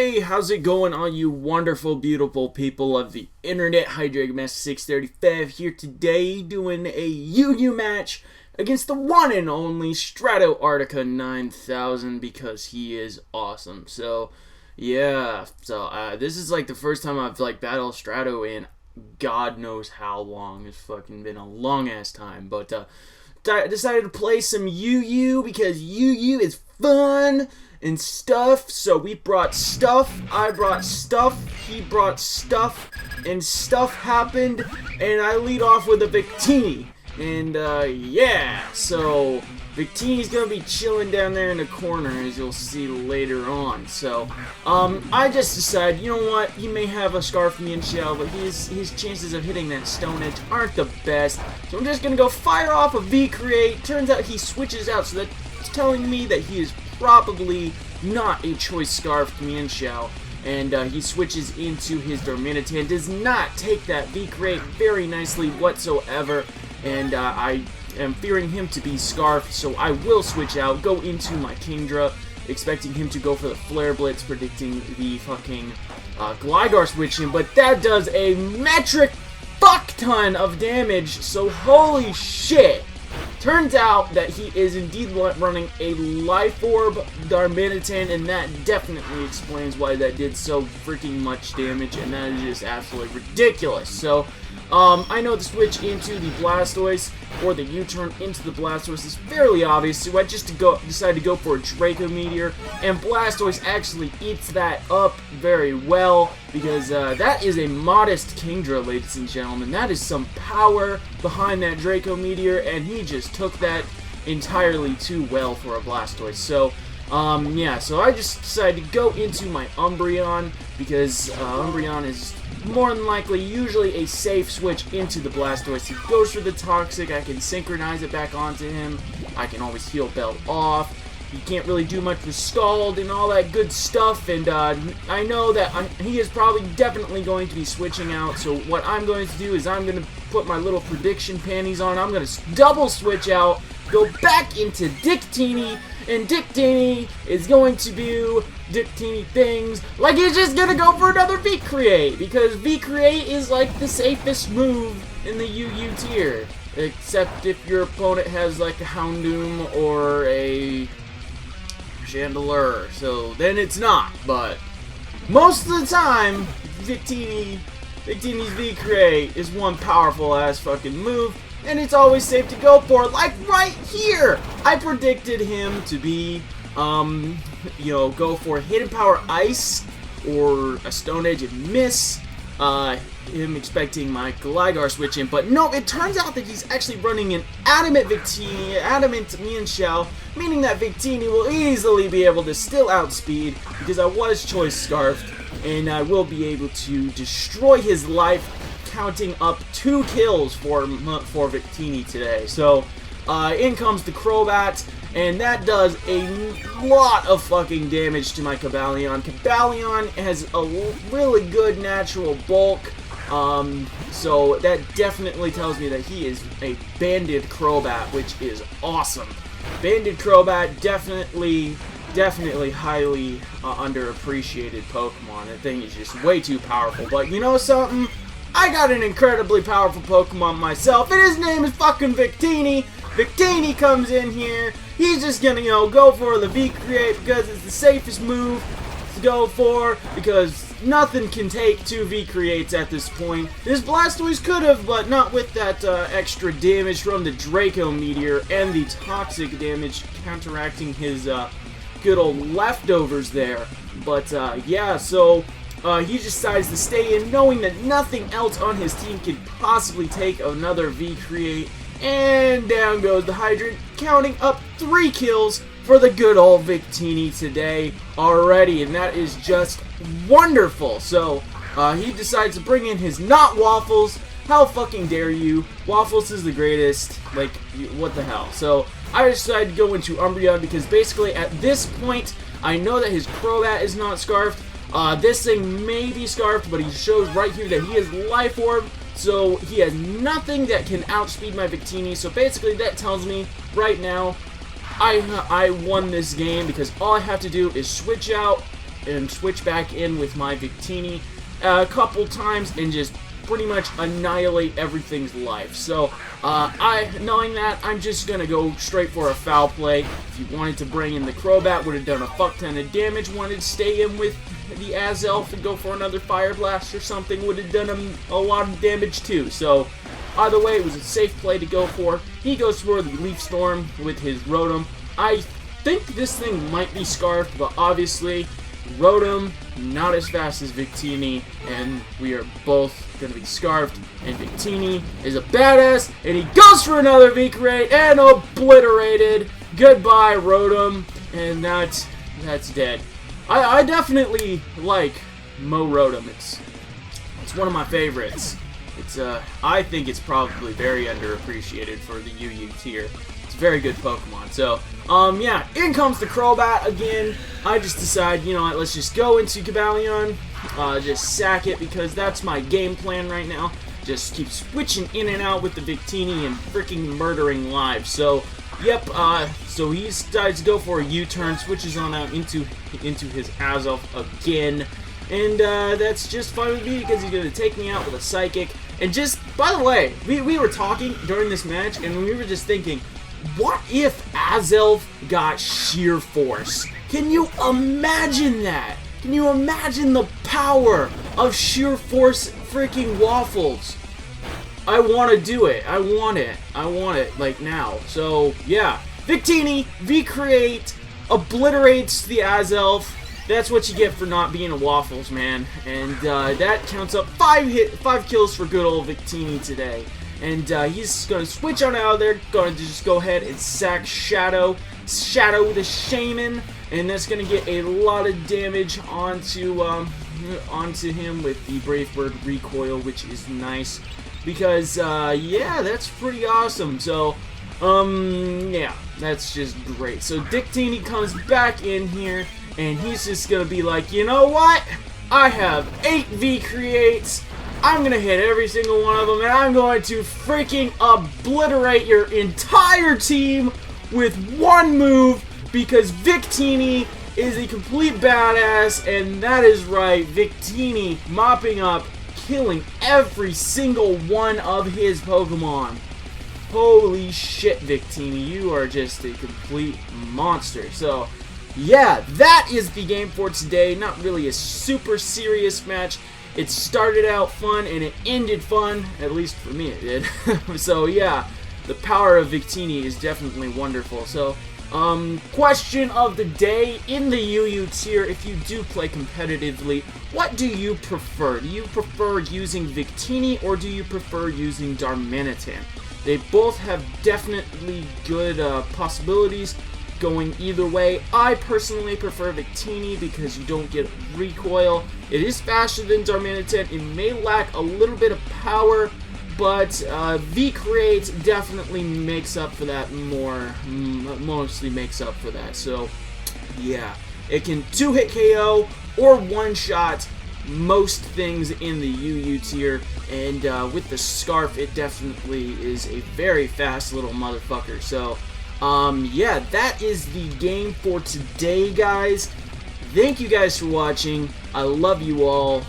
Hey, how's it going, all you wonderful, beautiful people of the internet? HydragonMaster 635 here today doing a UU match against the one and only Strato Arctica 9000 because he is awesome. So, yeah. This is like the first time I've battled Strato in God knows how long. It's fucking been a long ass time. But decided to play some UU because UU is fun and stuff. So we brought stuff, I brought stuff, he brought stuff, and stuff happened, and I lead off with a VICTINI. And yeah, so VICTINI's gonna be chilling down there in the corner, as you'll see later on. So I just decided, you know what, he may have a Scarfian shell, but his chances of hitting that Stone Edge aren't the best. So I'm just gonna go fire off a V-Create. Turns out he switches out, so that's telling me that he is probably not a choice Scarf Command Shell, and he switches into his Darmanitan. Does not take that V-Create very nicely whatsoever, and I am fearing him to be Scarf, so I will switch out, go into my Kingdra, expecting him to go for the Flare Blitz, predicting the fucking Gligar switch in, but that does a metric fuck ton of damage, so holy shit. Turns out that he is indeed running a Life Orb Darmanitan, and that definitely explains why that did so freaking much damage, and that is just absolutely ridiculous. So, I know the switch into the Blastoise, or the U-turn into the Blastoise is fairly obvious, so I just decided to go for a Draco Meteor, and Blastoise actually eats that up very well, because that is a modest Kingdra, ladies and gentlemen. That is some power behind that Draco Meteor, and he just took that entirely too well for a Blastoise. So, yeah, so I just decided to go into my Umbreon, because Umbreon is more than likely usually a safe switch into the Blastoise. He goes for the Toxic, I can synchronize it back onto him, I can always heal Belt off, he can't really do much with Scald and all that good stuff, and I know that he is probably definitely going to be switching out, so what I'm going to do is I'm going to put my little prediction panties on, I'm going to double switch out, go back into VICTINI, and VICTINI is going to do VICTINI things, like he's just gonna go for another V-Create, because V-Create is like the safest move in the UU tier, except if your opponent has like a Houndoom or a Chandelure, so then it's not, but most of the time, VICTINI's V-Create is one powerful ass fucking move, and it's always safe to go for, like right here! I predicted him to be, you know, go for Hidden Power Ice, or a Stone Edge and miss, him expecting my Gligar switch in, but no, it turns out that he's actually running an Adamant VICTINI, Adamant Mean Shell, meaning that VICTINI will easily be able to still outspeed, because I was Choice Scarfed, and I will be able to destroy his life, counting up 2 kills for VICTINI today. So, in comes the Crobat, and that does a lot of fucking damage to my Cobalion. Cobalion has a really good natural bulk, so that definitely tells me that he is a Banded Crobat, which is awesome. Banded Crobat, definitely highly underappreciated Pokemon. That thing is just way too powerful, but you know something? I got an incredibly powerful Pokemon myself, and his name is fucking VICTINI. VICTINI comes in here, he's just gonna, you know, go for the V-Create because it's the safest move to go for, because nothing can take 2 V-Creates at this point. This Blastoise could have, but not with that extra damage from the Draco Meteor and the Toxic damage counteracting his good old leftovers there. But yeah, so he decides to stay in, knowing that nothing else on his team could possibly take another V-Create. And down goes the Hydrant, counting up 3 kills for the good old VICTINI today already. And that is just wonderful. So, he decides to bring in his not Waffles. How fucking dare you? Waffles is the greatest. Like, what the hell? So, I decided to go into Umbreon because basically at this point, I know that his Crobat is not Scarfed. This thing may be Scarfed, but he shows right here that he is Life Orb, so he has nothing that can outspeed my VICTINI, so basically that tells me right now I won this game because all I have to do is switch out, and switch back in with my Victini a couple times and just pretty much annihilate everything's life. So, knowing that, I'm just gonna go straight for a foul play. If you wanted to bring in the Crobat, would have done a fuck ton of damage. Wanted to stay in with the Azelf and go for another Fire Blast or something, would have done a lot of damage too. So, either way, it was a safe play to go for. He goes for the Leaf Storm with his Rotom. I think this thing might be Scarfed, but obviously, Rotom, not as fast as Victini, and we are both going to be Scarfed, and Victini is a badass, and he goes for another V-Crate, and obliterated. Goodbye, Rotom, and that's dead. I definitely like Mo Rotom. It's one of my favorites. I think it's probably very underappreciated for the UU tier. It's a very good Pokemon. So, yeah, in comes the Crobat again. I just decide, you know what, let's just go into Cobalion, just sack it, because that's my game plan right now. Just keep switching in and out with the Victini and freaking murdering lives. So, yep, so he decides to go for a U-turn, switches on out into his Azelf again. And that's just fine with me because he's going to take me out with a Psychic. And just, by the way, we were talking during this match and we were just thinking, what if Azelf got Sheer Force? Can you imagine that? Can you imagine the power of Sheer Force freaking Waffles? I want to do it. I want it. I want it, like, now. So, yeah. Victini, V-Create, obliterates the Azelf. That's what you get for not being a Waffles, man. And that counts up 5 kills for good old Victini today. And he's going to switch on out of there, going to just go ahead and sack Shadow the Shaman. And that's going to get a lot of damage onto him with the Brave Bird Recoil, which is nice. Because, yeah, that's pretty awesome. So, yeah, that's just great. So Victini comes back in here, and he's just going to be like, you know what? I have 8 V-Creates. I'm going to hit every single one of them, and I'm going to freaking obliterate your entire team with one move, because Victini is a complete badass, and that is right, Victini mopping up, killing every single one of his Pokemon. Holy shit, Victini, you are just a complete monster. So, yeah, that is the game for today. Not really a super serious match. It started out fun and it ended fun, at least for me it did. So yeah, the power of Victini is definitely wonderful. So, question of the day, in the UU tier, if you do play competitively, what do you prefer? Do you prefer using Victini or do you prefer using Darmanitan? They both have definitely good possibilities going either way. I personally prefer Victini because you don't get recoil. It is faster than Darmanitan. It may lack a little bit of power, but V-Create definitely makes up for that more, mostly makes up for that. So, yeah, it can 2-hit KO or one-shot most things in the UU tier, and with the Scarf, it definitely is a very fast little motherfucker. So, yeah, that is the game for today, guys. Thank you guys for watching. I love you all.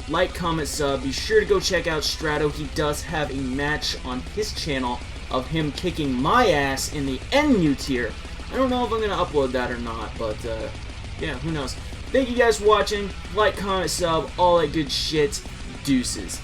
Like, comment, sub. Be sure to go check out Strato. He does have a match on his channel of him kicking my ass in the NU tier. I don't know if I'm going to upload that or not, but, yeah, who knows. Thank you guys for watching. Like, comment, sub, all that good shit. Deuces.